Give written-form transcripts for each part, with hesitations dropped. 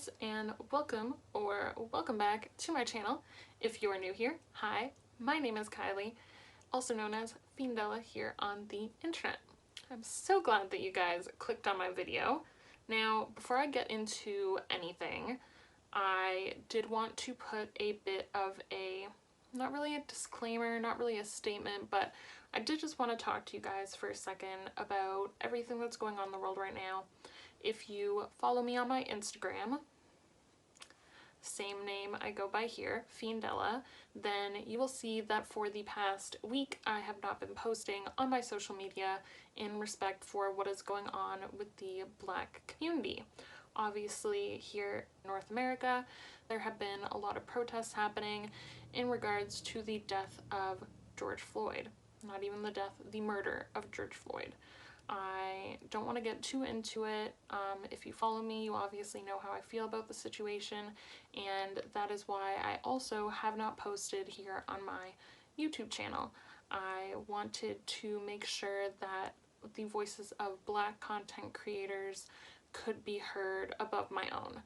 loves, and welcome back to my channel. If you are new here, hi, my name is Kylie, also known as Fiendella here on the internet. I'm so glad that you guys clicked on my video. Now, before I get into anything, I did want to put a bit of a, not really a disclaimer, not really a statement, but I did just want to talk to you guys for a second about everything that's going on in the world right now. If you follow me on my Instagram, same name I go by here, Fiendella, then you will see that for the past week I have not been posting on my social media in respect for what is going on with the Black community. Obviously, here in North America, there have been a lot of protests happening in regards to the death of George Floyd. Not even the death, the murder of George Floyd. I don't want to get too into it. If you follow me, you obviously know how I feel about the situation, and that is why I also have not posted here on my YouTube channel. I wanted to make sure that the voices of Black content creators could be heard above my own.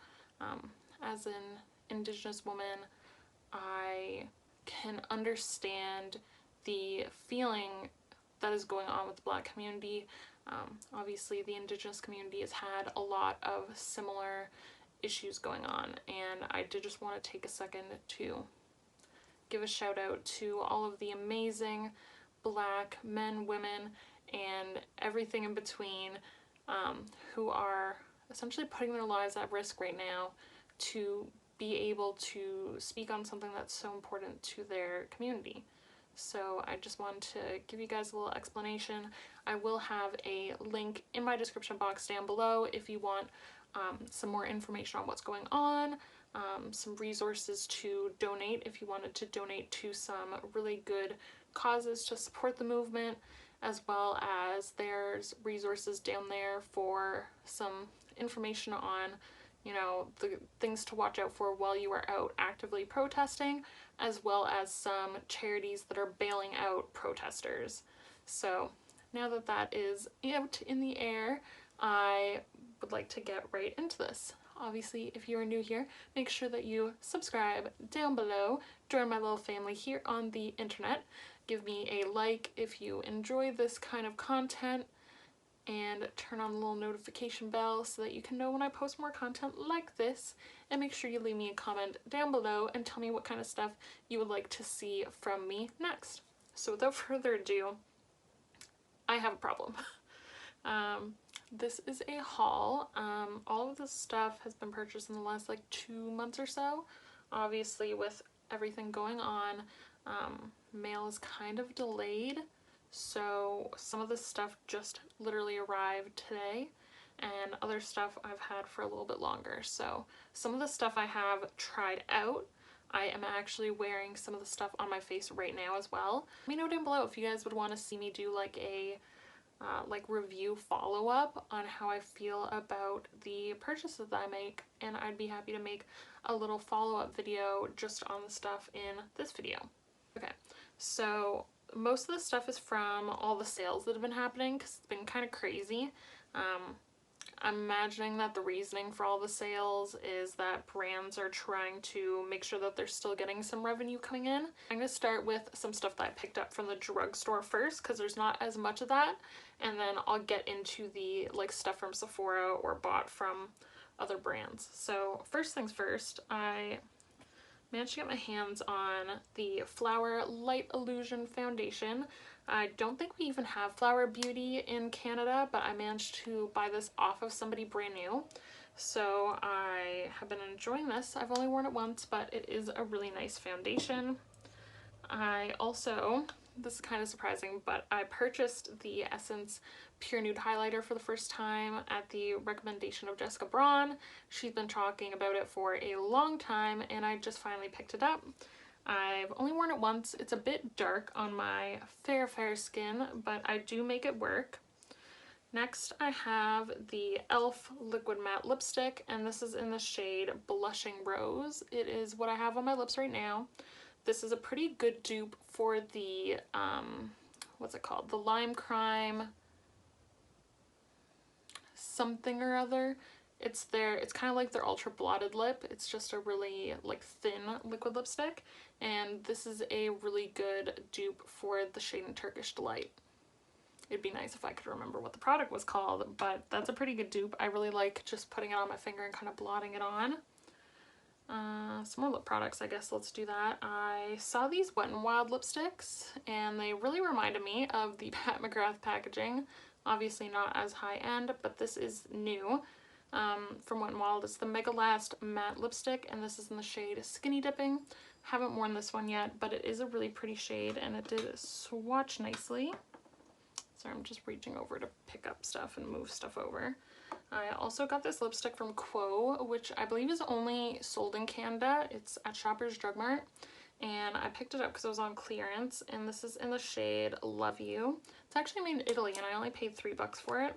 As an Indigenous woman, I can understand the feeling that is going on with the Black community. Obviously, the Indigenous community has had a lot of similar issues going on, and I did just want to take a second to give a shout out to all of the amazing Black men, women, and everything in between who are essentially putting their lives at risk right now to be able to speak on something that's so important to their community. So I just wanted to give you guys a little explanation. I will have a link in my description box down below if you want some more information on what's going on, some resources to donate if you wanted to donate to some really good causes to support the movement, as well as there's resources down there for some information on, you know, the things to watch out for while you are out actively protesting, as well as some charities that are bailing out protesters. So now that that is out in the air, I would like to get right into this. Obviously, if you are new here, make sure that you subscribe down below, join my little family here on the internet, give me a like if you enjoy this kind of content, and turn on the little notification bell so that you can know when I post more content like this, and make sure you leave me a comment down below and tell me what kind of stuff you would like to see from me next. So without further ado, I have a problem. This is a haul. All of this stuff has been purchased in the last like 2 months or so. Obviously, with everything going on, mail is kind of delayed. So some of this stuff just literally arrived today, and other stuff I've had for a little bit longer. So some of the stuff I have tried out. I am actually wearing some of the stuff on my face right now as well. Let me know down below if you guys would want to see me do like a review follow-up on how I feel about the purchases that I make, and I'd be happy to make a little follow-up video just on the stuff in this video. Okay, so most of the stuff is from all the sales that have been happening because it's been kind of crazy. I'm imagining that the reasoning for all the sales is that brands are trying to make sure that they're still getting some revenue coming in. I'm going to start with some stuff that I picked up from the drugstore first because there's not as much of that, and then I'll get into the like stuff from Sephora or bought from other brands. So first things first, I managed to get my hands on the Flower Light Illusion Foundation. I don't think we even have Flower Beauty in Canada, but I managed to buy this off of somebody brand new. So I have been enjoying this. I've only worn it once, but it is a really nice foundation. I also, this is kind of surprising, but I purchased the Essence Pure Nude Highlighter for the first time at the recommendation of Jessica Braun. She's been talking about it for a long time, and I just finally picked it up. I've only worn it once. It's a bit dark on my fair skin, but I do make it work. Next, I have the e.l.f. Liquid Matte Lipstick, and this is in the shade Blushing Rose. It is what I have on my lips right now. This is a pretty good dupe for the, what's it called? The Lime Crime something or other. It's kind of like their Ultra Blotted Lip. It's just a really like thin liquid lipstick, and this is a really good dupe for the shade in Turkish Delight. It'd be nice if I could remember what the product was called, but that's a pretty good dupe. I really like just putting it on my finger and kind of blotting it on. Some more lip products, I guess. Let's do that. I saw these Wet n Wild lipsticks, and they really reminded me of the Pat McGrath packaging. Obviously not as high end, but this is new from Wet n Wild. It's the Mega Last Matte Lipstick, and this is in the shade Skinny Dipping. Haven't worn this one yet, but it is a really pretty shade, and it did swatch nicely. Sorry, I'm just reaching over to pick up stuff and move stuff over. I also got this lipstick from Quo, which I believe is only sold in Canada. It's at Shoppers Drug Mart, and I picked it up because it was on clearance, and this is in the shade Love You. It's actually made in Italy, and I only paid $3 for it.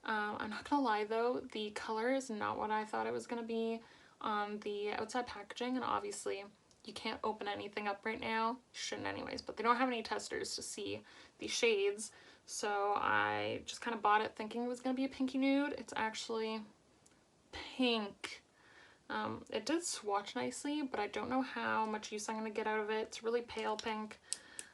I'm not gonna lie though, the color is not what I thought it was gonna be on the outside packaging, and obviously you can't open anything up right now. You shouldn't anyways, but they don't have any testers to see the shades. So I just kind of bought it thinking it was going to be a pinky nude. It's actually pink. It did swatch nicely, but I don't know how much use I'm going to get out of it. It's really pale pink.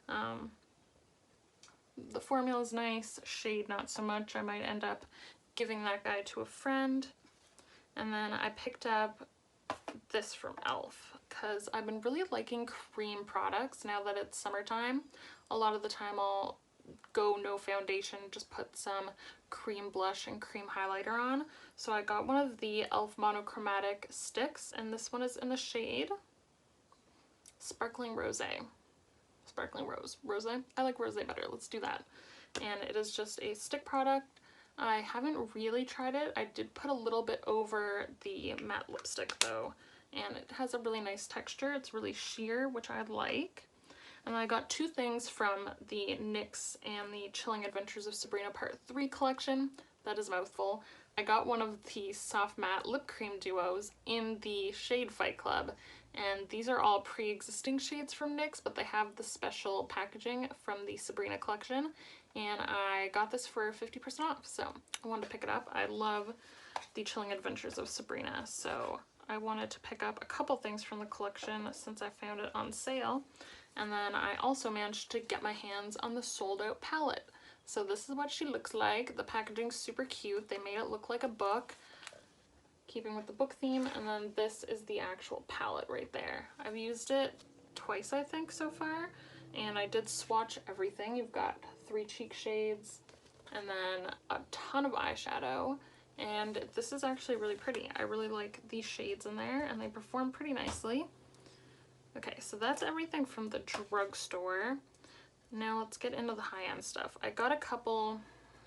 The formula is nice, shade not so much. I might end up giving that guy to a friend. And then I picked up this from e.l.f. because I've been really liking cream products now that it's summertime. A lot of the time I'll go no foundation, just put some cream blush and cream highlighter on. So I got one of the e.l.f. monochromatic sticks, and this one is in the shade Sparkling Rose. Sparkling Rose. Rose? I like rose better. Let's do that. And it is just a stick product. I haven't really tried it. I did put a little bit over the matte lipstick though, and it has a really nice texture. It's really sheer, which I like. And I got two things from the NYX and the Chilling Adventures of Sabrina Part 3 collection. That is a mouthful. I got one of the soft matte lip cream duos in the shade Fight Club. And these are all pre-existing shades from NYX, but they have the special packaging from the Sabrina collection. And I got this for 50% off, so I wanted to pick it up. I love the Chilling Adventures of Sabrina, so I wanted to pick up a couple things from the collection since I found it on sale. And then I also managed to get my hands on the sold out palette. So this is what she looks like. The packaging's super cute. They made it look like a book, keeping with the book theme. And then this is the actual palette right there. I've used it twice, I think, so far. And I did swatch everything. You've got 3 cheek shades and then a ton of eyeshadow. And this is actually really pretty. I really like these shades in there, and they perform pretty nicely. Okay, so that's everything from the drugstore. Now let's get into the high-end stuff. I got a couple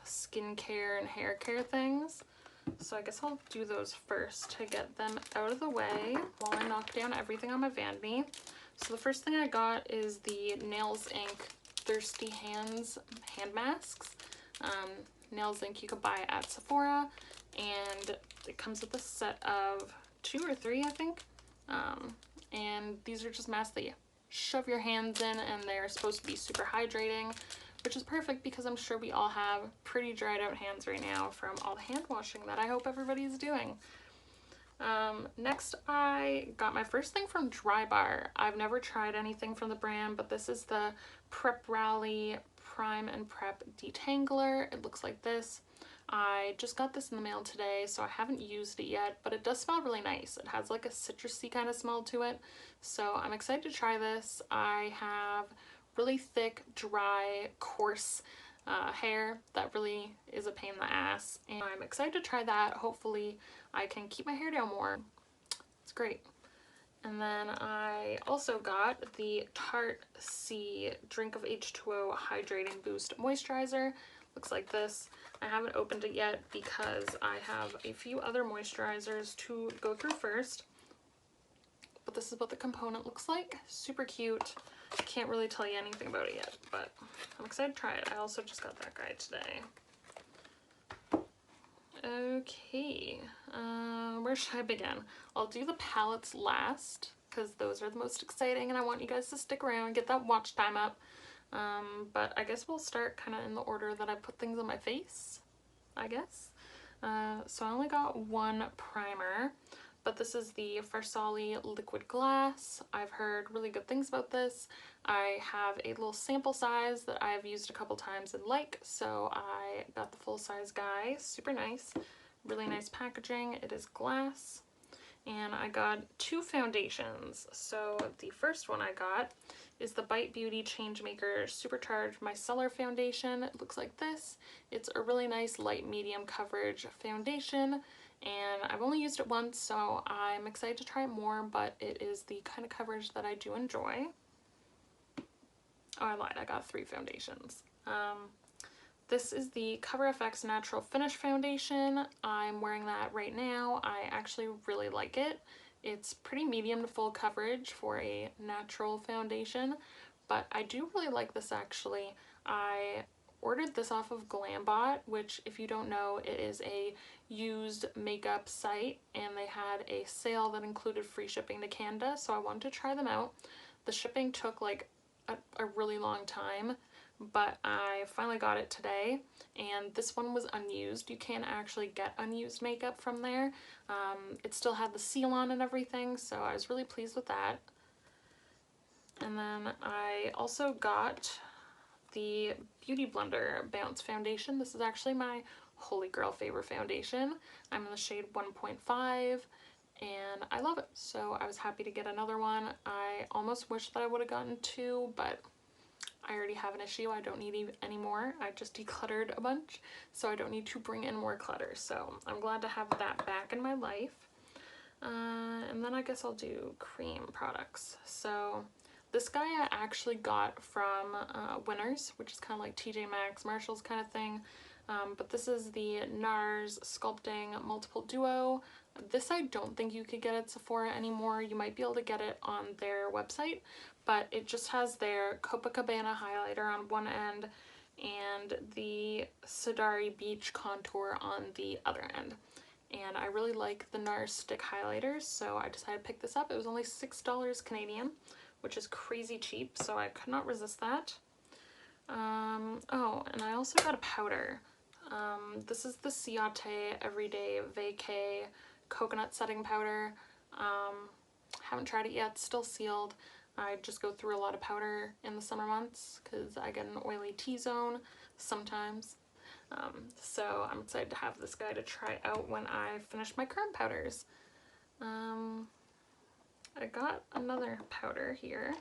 skincare and hair care things, so I guess I'll do those first to get them out of the way while I knock down everything on my vanity. So the first thing I got is the Nails Inc Thirsty Hands hand masks. Nails Inc you could buy at Sephora, and it comes with a set of 2 or 3, I think. And these are just masks that you shove your hands in, and they're supposed to be super hydrating, which is perfect because I'm sure we all have pretty dried out hands right now from all the hand washing that I hope everybody's doing. Next, I got my first thing from Drybar. I've never tried anything from the brand, but this is the Prep Rally Prime and Prep Detangler. It looks like this. I just got this in the mail today, so I haven't used it yet, but it does smell really nice. It has like a citrusy kind of smell to it, so I'm excited to try this. I have really thick, dry, coarse hair that really is a pain in the ass, and I'm excited to try that. Hopefully I can keep my hair down more. It's great. And then I also got the Tarte C Drink of H2O Hydrating Boost Moisturizer. Looks like this. I haven't opened it yet because I have a few other moisturizers to go through first. But this is what the component looks like. Super cute. Can't really tell you anything about it yet, but I'm excited to try it. I also just got that guy today. Okay, where should I begin? I'll do the palettes last because those are the most exciting, and I want you guys to stick around and get that watch time up. But I guess we'll start kind of in the order that I put things on my face, I guess. So I only got one primer, but this is the Farsali Liquid Glass. I've heard really good things about this. I have a little sample size that I've used a couple times and like, so I got the full size guy. Super nice, really nice packaging. It is glass. And I got two foundations. So the first one I got is the Bite Beauty Changemaker Supercharged Micellar Foundation. It looks like this. It's a really nice light medium coverage foundation, and I've only used it once, so I'm excited to try it more, but it is the kind of coverage that I do enjoy. Oh, I lied, I got three foundations. This is the Cover FX Natural Finish Foundation. I'm wearing that right now. I actually really like it. It's pretty medium to full coverage for a natural foundation, but I do really like this actually. I ordered this off of Glambot, which if you don't know, it is a used makeup site, and they had a sale that included free shipping to Canada, so I wanted to try them out. The shipping took like a really long time, but I finally got it today, and this one was unused. You can actually get unused makeup from there. It still had the seal on and everything, so I was really pleased with that. And then I also got the Beauty Blender Bounce Foundation. This is actually my holy grail favorite foundation. I'm in the shade 1.5, and I love it, so I was happy to get another one. I almost wish that I would have gotten two, but I already have an issue. I don't need any more. I just decluttered a bunch, so I don't need to bring in more clutter. So I'm glad to have that back in my life. And then I guess I'll do cream products. So this guy I actually got from Winners, which is kind of like TJ Maxx, Marshalls kind of thing. But this is the NARS Sculpting Multiple Duo. This I don't think you could get at Sephora anymore. You might be able to get it on their website, but it just has their Copacabana highlighter on one end and the Sidari Beach contour on the other end. And I really like the NARS stick highlighters, so I decided to pick this up. It was only $6 Canadian, which is crazy cheap, so I could not resist that. Oh, and I also got a powder. This is the Ciate Everyday Vacay Coconut Setting Powder. Haven't tried it yet, still sealed. I just go through a lot of powder in the summer months because I get an oily T-zone sometimes. So I'm excited to have this guy to try out when I finish my current powders. I got another powder here.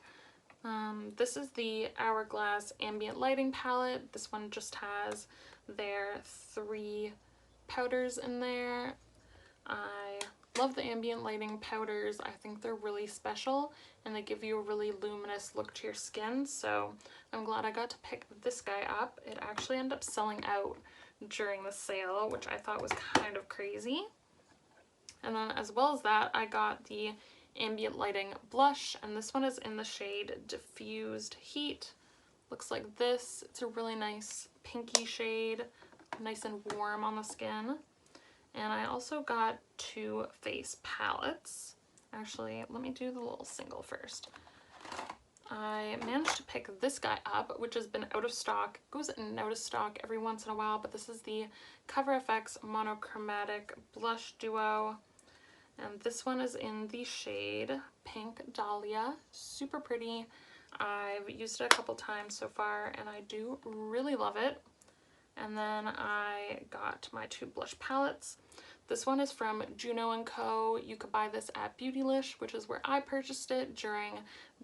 This is the Hourglass Ambient Lighting Palette. This one just has their 3 powders in there. I love the ambient lighting powders. I think they're really special and they give you a really luminous look to your skin, so I'm glad I got to pick this guy up. It actually ended up selling out during the sale, which I thought was kind of crazy. And then as well as that, I got the ambient lighting blush, and this one is in the shade Diffused Heat. Looks like this. It's a really nice pinky shade, nice and warm on the skin. And I also got 2 face palettes. Actually, let me do the little single first. I managed to pick this guy up, which has been out of stock. It goes in and out of stock every once in a while, but this is the Cover FX Monochromatic Blush Duo. And this one is in the shade Pink Dahlia. Super pretty. I've used it a couple times so far, and I do really love it. And then I got my 2 blush palettes. This one is from Juno & Co. You could buy this at Beautylish, which is where I purchased it during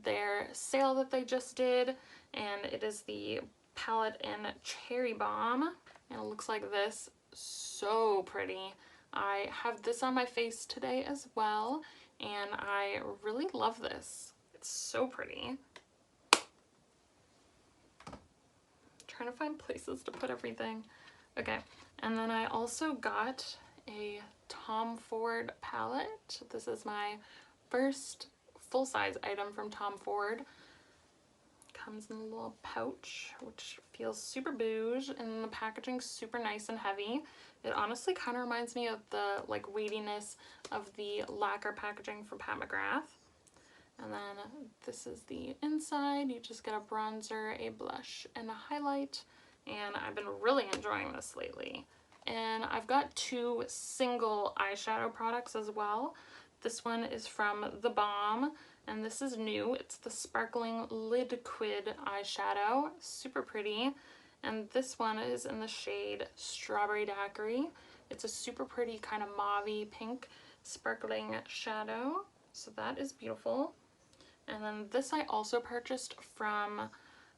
their sale that they just did. And it is the palette in Cherry Bomb. And it looks like this. So pretty. I have this on my face today as well, and I really love this. It's so pretty. Trying to find places to put everything. Okay, and then I also got a Tom Ford palette. This is my first full-size item from Tom Ford. Comes in a little pouch, which feels super bouge, and the packaging's super nice and heavy. It honestly kind of reminds me of the like weightiness of the lacquer packaging from Pat McGrath. And then this is the inside. You just get a bronzer, a blush, and a highlight. And I've been really enjoying this lately. and I've got two single eyeshadow products as well. This one is from The Balm, and this is new. It's the Sparkling Liquid eyeshadow, super pretty. And this one is in the shade Strawberry Daiquiri. It's a super pretty kind of mauve-y pink sparkling shadow, so that is beautiful. And then this I also purchased from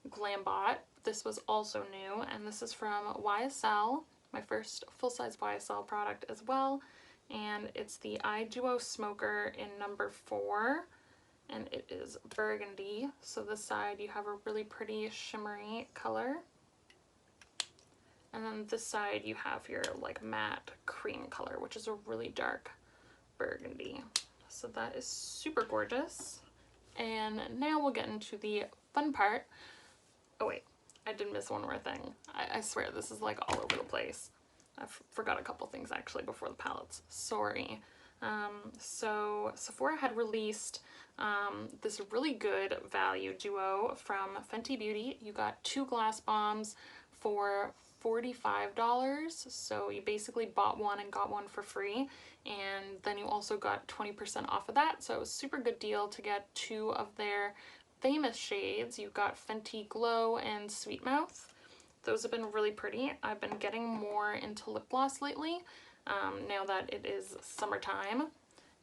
Glambot. This was also new, and this is from YSL, my first full-size YSL product as well. And it's the Eye Duo Smoker in number 4, and it is burgundy. So this side you have a really pretty shimmery color, and then this side you have your like matte cream color, which is a really dark burgundy. So that is super gorgeous. And now we'll get into the fun part. Oh wait, I did miss one more thing. I swear this is like all over the place. I forgot a couple things actually before the palettes. Sorry. So Sephora had released this really good value duo from Fenty Beauty. You got 2 glass bombs for $45. So you basically bought one and got one for free. And then you also got 20% off of that. So it was a super good deal to get 2 of their famous shades. You've got Fenty Glow and Sweet Mouth. Those have been really pretty. I've been getting more into lip gloss lately, now that it is summertime.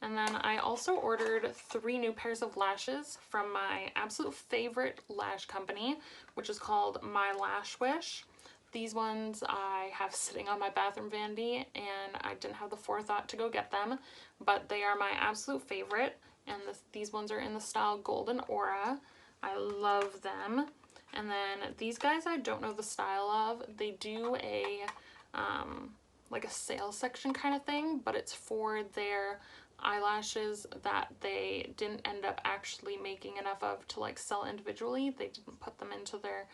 And then I also ordered 3 new pairs of lashes from my absolute favorite lash company, which is called My Lash Wish. These ones I have sitting on my bathroom vanity, and I didn't have the forethought to go get them, but they are my absolute favorite. And these ones are in the style Golden Aura. I love them. And then these guys I don't know the style of. They do a like a sales section kind of thing, but it's for their eyelashes that they didn't end up actually making enough of to like sell individually. They didn't put them into their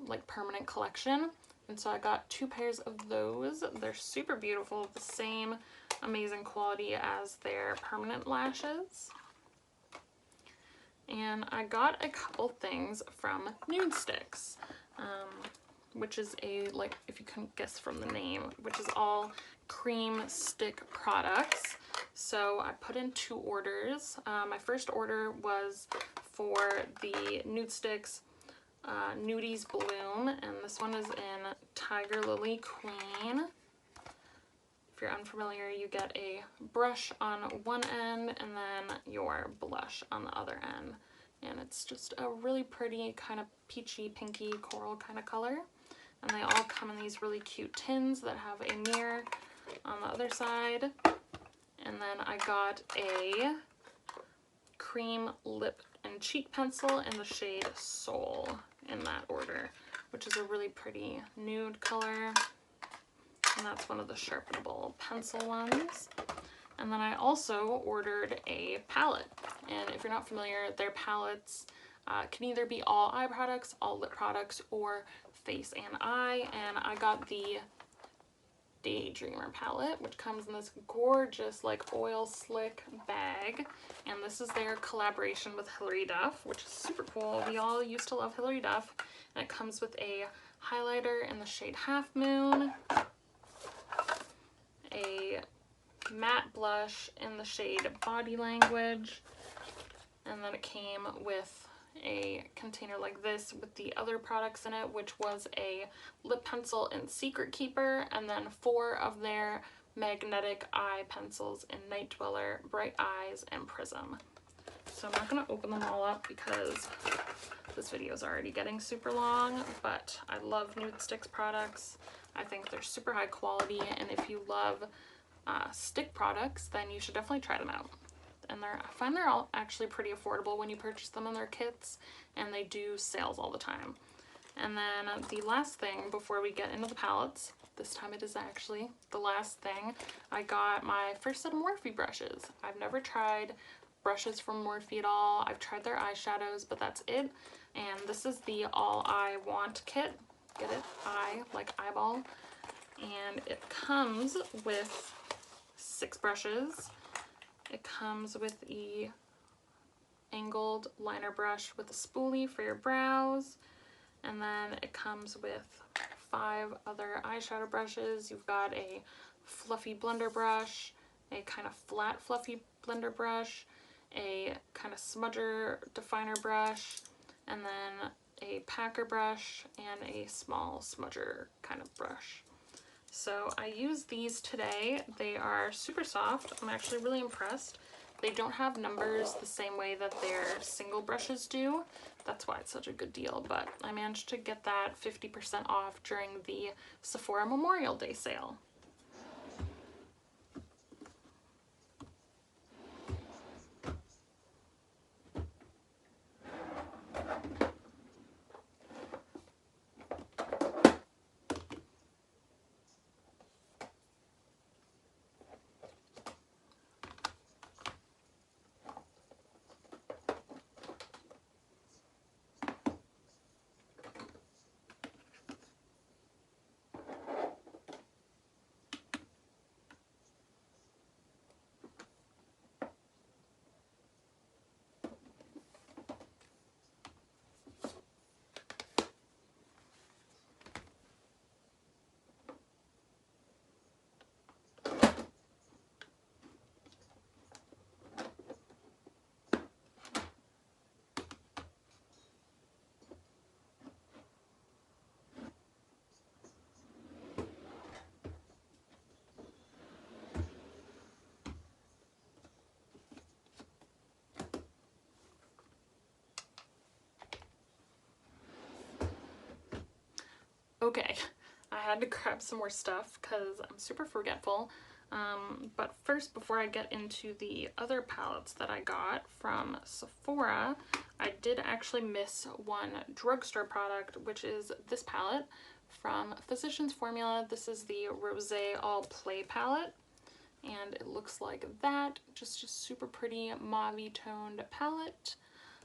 like permanent collection. And so I got 2 pairs of those. They're super beautiful, the same amazing quality as their permanent lashes. And I got a couple things from Nude Sticks, which is a, like, if you couldn't guess from the name, which is all cream stick products. So I put in 2 orders. My first order was for the Nude Sticks Nudies Bloom, and this one is in Tiger Lily Queen. If you're unfamiliar, you get a brush on one end and then your blush on the other end. And it's just a really pretty kind of peachy, pinky, coral kind of color. And they all come in these really cute tins that have a mirror on the other side. And then I got a cream lip and cheek pencil in the shade Soul in that order, which is a really pretty nude color. And that's one of the sharpenable pencil ones. And then I also ordered a palette. And if you're not familiar, their palettes can either be all eye products, all lip products, or face and eye. And I got the Daydreamer palette, which comes in this gorgeous like oil slick bag. And this is their collaboration with Hilary Duff, which is super cool. We all used to love Hilary Duff. And it comes with a highlighter in the shade Half Moon, a matte blush in the shade Body Language, and then it came with a container like this with the other products in it, which was a lip pencil in Secret Keeper, and then 4 of their magnetic eye pencils in Night Dweller, Bright Eyes, and Prism. So I'm not going to open them all up because this video is already getting super long, but I love Nude Sticks products. I think they're super high quality, and if you love stick products, then you should definitely try them out. And I find they're all actually pretty affordable when you purchase them in their kits, and they do sales all the time. And then the last thing before we get into the palettes, this time it is actually the last thing, I got my first set of Morphe brushes. I've never tried brushes from Morphe at all. I've tried their eyeshadows, but that's it. And this is the All I Want kit. Get it? Eye, like eyeball. And it comes with 6 brushes. It comes with the angled liner brush with a spoolie for your brows, and then it comes with 5 other eyeshadow brushes. You've got a fluffy blender brush, a kind of flat fluffy blender brush, a kind of smudger definer brush, and then a packer brush and a small smudger kind of brush. So I used these today. They are super soft. I'm actually really impressed. They don't have numbers the same way that their single brushes do. That's why it's such a good deal, but I managed to get that 50% off during the Sephora Memorial Day sale. Okay, I had to grab some more stuff because I'm super forgetful. But first, before I get into the other palettes that I got from Sephora, I did actually miss one drugstore product, which is this palette from Physicians Formula. This is the Rosé All Play palette, and it looks like that. Just a super pretty mauve-y toned palette.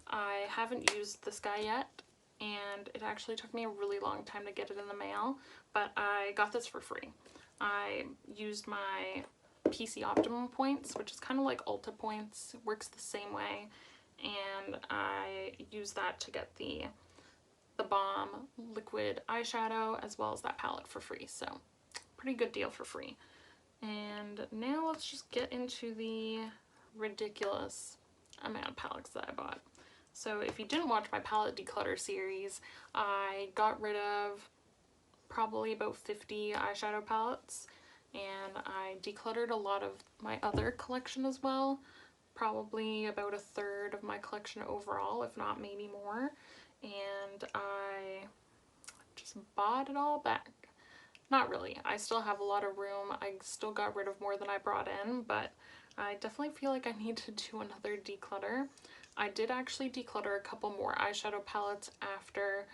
I haven't used this guy yet, and it actually took me a really long time to get it in the mail, but I got this for free. I used my PC Optimum points, which is kind of like Ulta points, it works the same way, and I used that to get the Balm liquid eyeshadow as well as that palette for free, so pretty good deal for free. And now let's just get into the ridiculous amount of palettes that I bought. So if you didn't watch my palette declutter series, I got rid of probably about 50 eyeshadow palettes, and I decluttered a lot of my other collection as well, probably about 1/3 of my collection overall, if not maybe more, and I just bought it all back. Not really. I still have a lot of room. I still got rid of more than I brought in, but I definitely feel like I need to do another declutter. I did actually declutter a couple more eyeshadow palettes after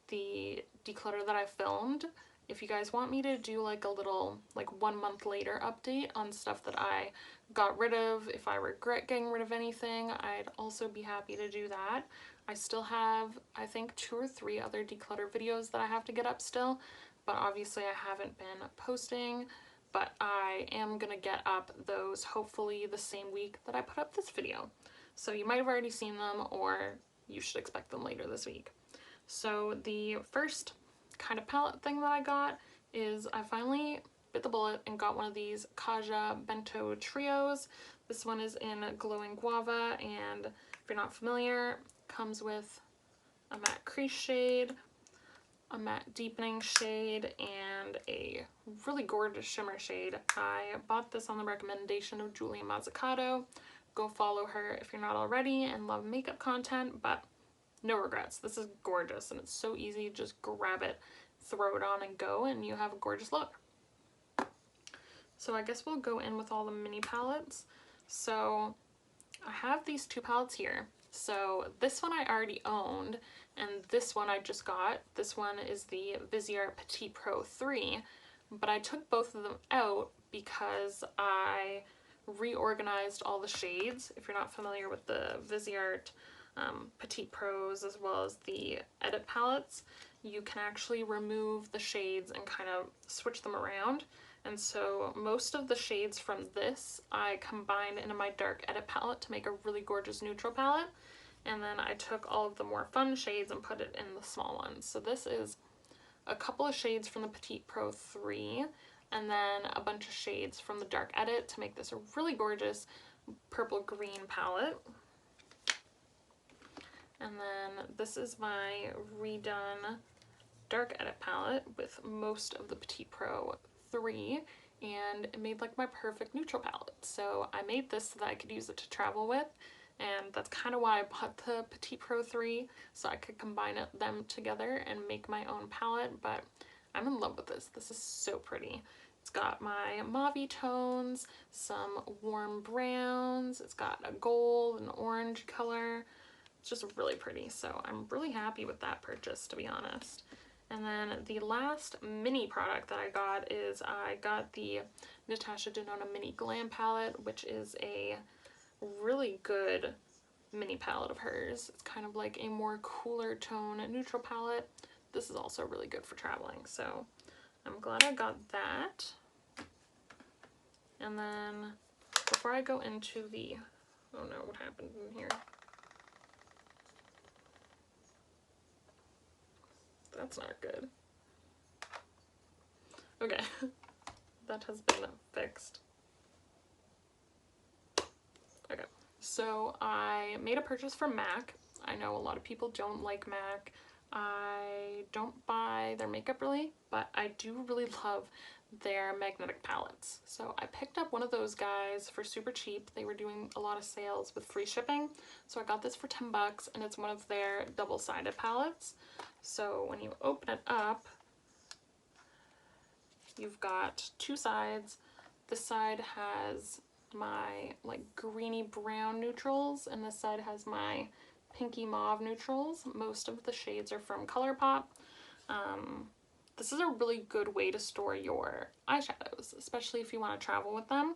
the declutter that I filmed. If you guys want me to do like a little, like 1 month later update on stuff that I got rid of, if I regret getting rid of anything, I'd also be happy to do that. I still have, I think, 2 or 3 other declutter videos that I have to get up still, but obviously I haven't been posting, but I am gonna get up those hopefully the same week that I put up this video. So you might have already seen them, or you should expect them later this week. So the first kind of palette thing that I got is I finally bit the bullet and got one of these Kaja Bento Trios. This one is in Glowing Guava, and if you're not familiar, comes with a matte crease shade, a matte deepening shade, and a really gorgeous shimmer shade. I bought this on the recommendation of Julia Mazzucato. Go follow her if you're not already and love makeup content, but no regrets. This is gorgeous, and it's so easy. Just grab it, throw it on, and go, and you have a gorgeous look. So I guess we'll go in with all the mini palettes. So I have these 2 palettes here. So this one I already owned, and this one I just got. This one is the Viseart Petite Pro 3, but I took both of them out because I reorganized all the shades. If you're not familiar with the Viseart Petite Pros as well as the edit palettes, you can actually remove the shades and kind of switch them around. And so most of the shades from this I combined into my dark edit palette to make a really gorgeous neutral palette, and then I took all of the more fun shades and put it in the small ones. So this is a couple of shades from the Petite Pro 3, and then a bunch of shades from the Dark Edit to make this a really gorgeous purple green palette. And then this is my redone Dark Edit palette with most of the Petite Pro 3, and it made like my perfect neutral palette. So I made this so that I could use it to travel with, and that's kind of why I bought the Petite Pro 3, so I could combine them together and make my own palette. But I'm in love with this. This is so pretty. It's got my mauve tones, some warm browns, it's got a gold and orange color. It's just really pretty, so I'm really happy with that purchase, to be honest. And then the last mini product that I got is I got the Natasha Denona Mini Glam Palette, which is a really good mini palette of hers. It's kind of like a more cooler tone neutral palette. This is also really good for traveling, so I'm glad I got that. And then before I go into the, oh no, what happened in here? That's not good. Okay, that has been fixed. Okay, so I made a purchase from MAC. I know a lot of people don't like MAC. I don't buy their makeup really, but I do really love their magnetic palettes. So I picked up one of those guys for super cheap. They were doing a lot of sales with free shipping. So I got this for 10 bucks, and it's one of their double-sided palettes. So when you open it up, you've got two sides. This side has my like greeny brown neutrals, and this side has my pinky mauve neutrals. Most of the shades are from ColourPop. This is a really good way to store your eyeshadows, especially if you want to travel with them.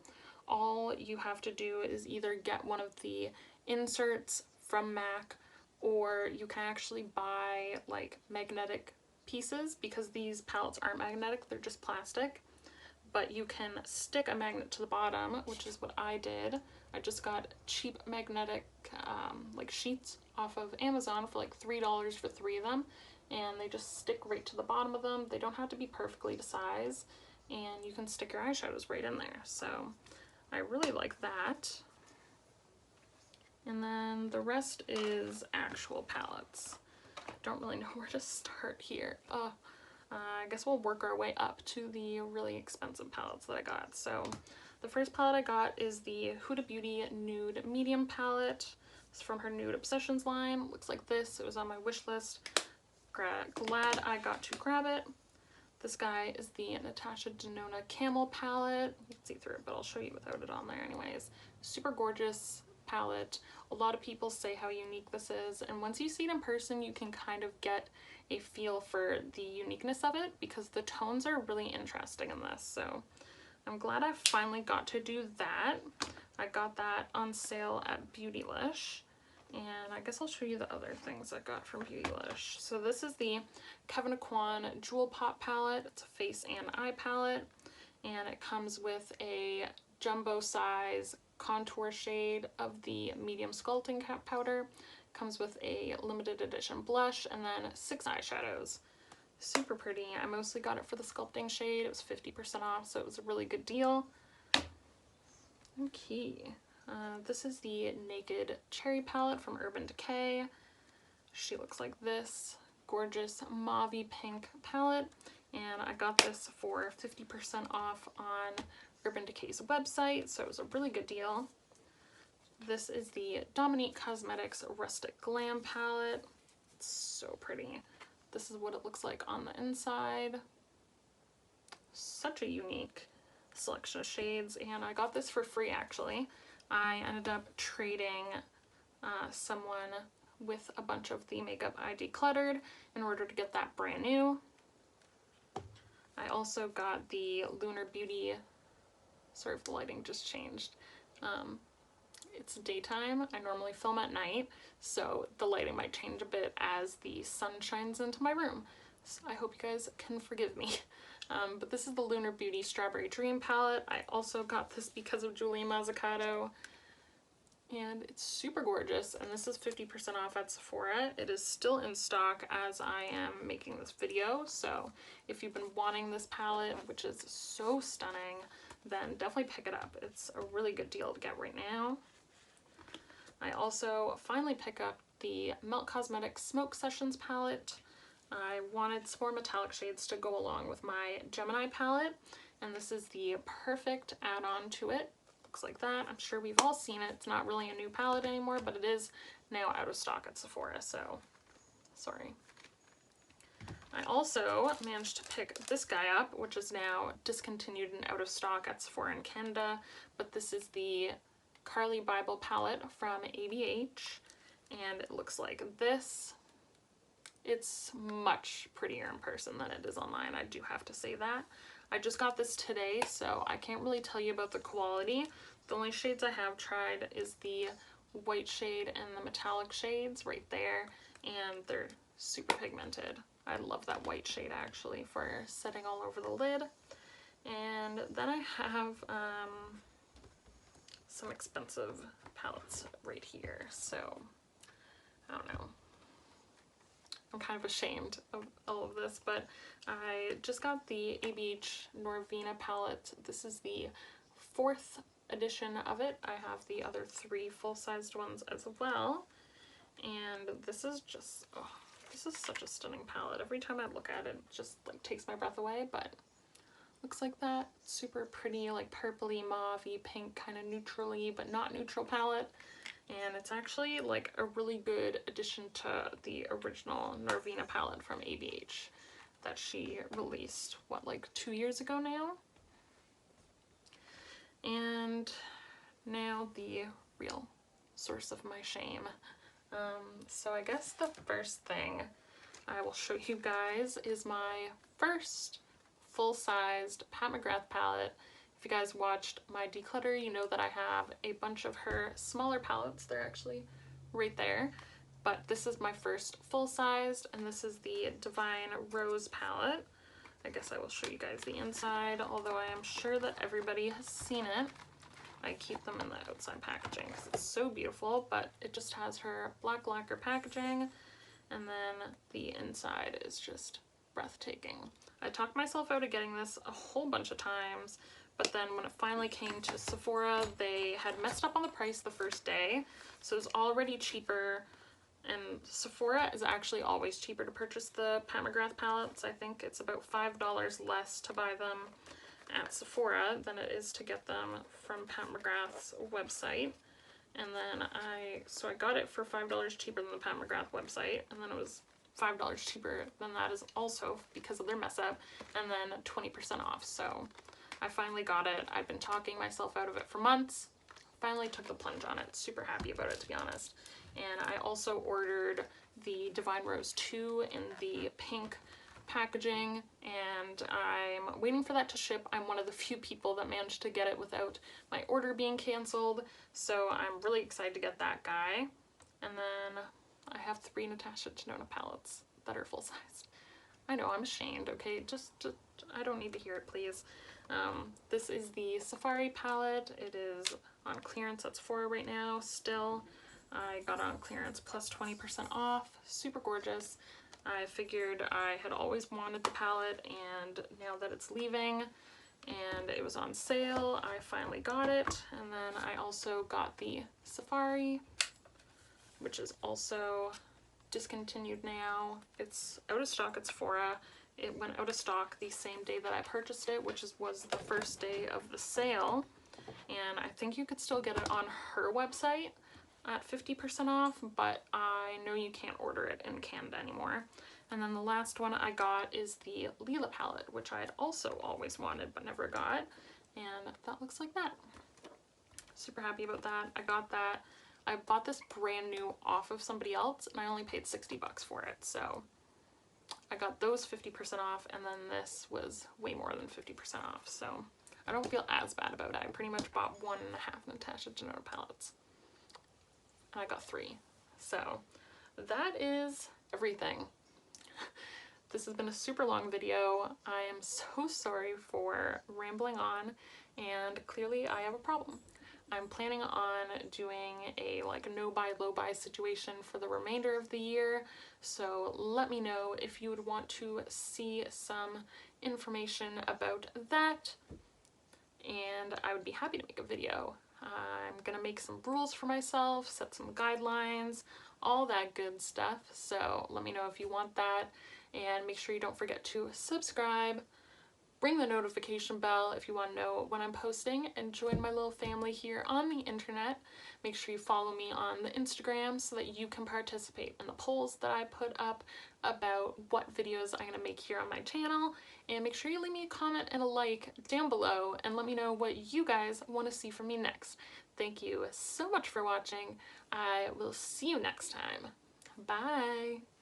All you have to do is either get one of the inserts from MAC, or you can actually buy like magnetic pieces, because these palettes aren't magnetic, they're just plastic. But you can stick a magnet to the bottom, which is what I did. I just got cheap magnetic like sheets off of Amazon for like $3 for 3 of them, and they just stick right to the bottom of them. They don't have to be perfectly to size, and you can stick your eyeshadows right in there. So I really like that. And then the rest is actual palettes. Don't really know where to start here. I guess we'll work our way up to the really expensive palettes that I got. So the first palette I got is the Huda Beauty Nude Medium palette. It's from her Nude Obsessions line. Looks like this. It was on my wish list. Glad I got to grab it. This guy is the Natasha Denona Camel palette. You can see through it, but I'll show you without it on there anyways. Super gorgeous palette. A lot of people say how unique this is, and once you see it in person, you can kind of get a feel for the uniqueness of it, because the tones are really interesting in this. So I'm glad I finally got to do that. I got that on sale at Beautylish. And I guess I'll show you the other things I got from Beautylish. So this is the Kevyn Aucoin Jewel Pop palette. It's a face and eye palette, and it comes with a jumbo size contour shade of the medium sculpting powder. Comes with a limited edition blush, and then 6 eyeshadows. Super pretty. I mostly got it for the sculpting shade. It was 50% off, so it was a really good deal. Okay. This is the Naked Cherry palette from Urban Decay. She looks like this. Gorgeous mauve pink palette, and I got this for 50% off on Urban Decay's website, so it was a really good deal. This is the Dominique Cosmetics Rustic Glam palette. It's so pretty. This is what it looks like on the inside. Such a unique selection of shades, and I got this for free actually. I ended up trading someone with a bunch of the makeup I decluttered in order to get that brand new. I also got the Lunar Beauty, sorry if the lighting just changed. It's daytime. I normally film at night, so the lighting might change a bit as the sun shines into my room. So I hope you guys can forgive me. But this is the Lunar Beauty Strawberry Dream palette. I also got this because of Julie Mazzucato. and it's super gorgeous, and this is 50% off at Sephora. It is still in stock as I am making this video, so if you've been wanting this palette, which is so stunning, then definitely pick it up. It's a really good deal to get right now. I also finally pick up the Melt Cosmetics Smoke Sessions palette. I wanted some more metallic shades to go along with my Gemini palette, and this is the perfect add-on to it. Looks like that. I'm sure we've all seen it. It's not really a new palette anymore, but it is now out of stock at Sephora, so sorry. I also managed to pick this guy up, which is now discontinued and out of stock at Sephora in Canada, but this is the Carly Bible palette from ABH, and it looks like this. It's much prettier in person than it is online, I do have to say that. I just got this today, so I can't really tell you about the quality. The only shades I have tried is the white shade and the metallic shades right there, and they're super pigmented. I love that white shade actually for setting all over the lid. And then I have some expensive palettes right here, so I don't know. I'm kind of ashamed of all of this, but I just got the ABH Norvina palette. This is the 4th edition of it. I have the other 3 full-sized ones as well, and this is just, oh, this is such a stunning palette. Every time I look at it, it just like takes my breath away, but looks like that. Super pretty, like purpley, mauve-y, pink, kind of neutrally, but not neutral palette. And it's actually like a really good addition to the original Norvina palette from ABH that she released, what, like 2 years ago now? And now the real source of my shame. So I guess the first thing I will show you guys is my first full-sized Pat McGrath palette. If you guys watched my declutter, you know that I have a bunch of her smaller palettes. They're actually right there. But this is my first full-sized, and this is the Divine Rose palette. I guess I will show you guys the inside, although I am sure that everybody has seen it. I keep them in the outside packaging because it's so beautiful, but it just has her black lacquer packaging, and then the inside is just breathtaking. I talked myself out of getting this a whole bunch of times, but then when it finally came to Sephora, they had messed up on the price the first day, so it was already cheaper, and Sephora is actually always cheaper to purchase the Pat McGrath palettes. I think it's about $5 less to buy them at Sephora than it is to get them from Pat McGrath's website. And then I got it for $5 cheaper than the Pat McGrath website, and then it was $5 cheaper than that is also because of their mess up, and then 20% off. So I finally got it. I've been talking myself out of it for months. Finally took the plunge on it. Super happy about it, to be honest. And I also ordered the Divine Rose 2 in the pink packaging, and I'm waiting for that to ship. I'm one of the few people that managed to get it without my order being canceled, so I'm really excited to get that guy. And then I have 3 Natasha Denona palettes that are full-sized. I know, I'm ashamed, okay? Just I don't need to hear it, please. This is the Safari palette. It is on clearance at Sephora right now still. I got it on clearance plus 20% off. Super gorgeous. I figured I had always wanted the palette, and now that it's leaving and it was on sale, I finally got it. And then I also got the Safari, which is also discontinued now. It's out of stock at Sephora. It went out of stock the same day that I purchased it, which was the first day of the sale. And I think you could still get it on her website at 50% off, but I know you can't order it in Canada anymore. And then the last one I got is the Lila palette, which I had also always wanted but never got, and that looks like that. Super happy about that. I got that. I bought this brand new off of somebody else, and I only paid 60 bucks for it, so I got those 50% off, and then this was way more than 50% off, so I don't feel as bad about it. I pretty much bought 1.5 Natasha Denona palettes. And I got 3. So that is everything. This has been a super long video. I am so sorry for rambling on, and clearly I have a problem. I'm planning on doing a no buy low buy situation for the remainder of the year, so let me know if you would want to see some information about that, and I would be happy to make a video. I'm gonna make some rules for myself, set some guidelines, all that good stuff, so let me know if you want that, and make sure you don't forget to subscribe. Ring the notification bell if you want to know when I'm posting, and join my little family here on the internet. Make sure you follow me on the Instagram so that you can participate in the polls that I put up about what videos I'm going to make here on my channel. And make sure you leave me a comment and a like down below and let me know what you guys want to see from me next. Thank you so much for watching. I will see you next time. Bye!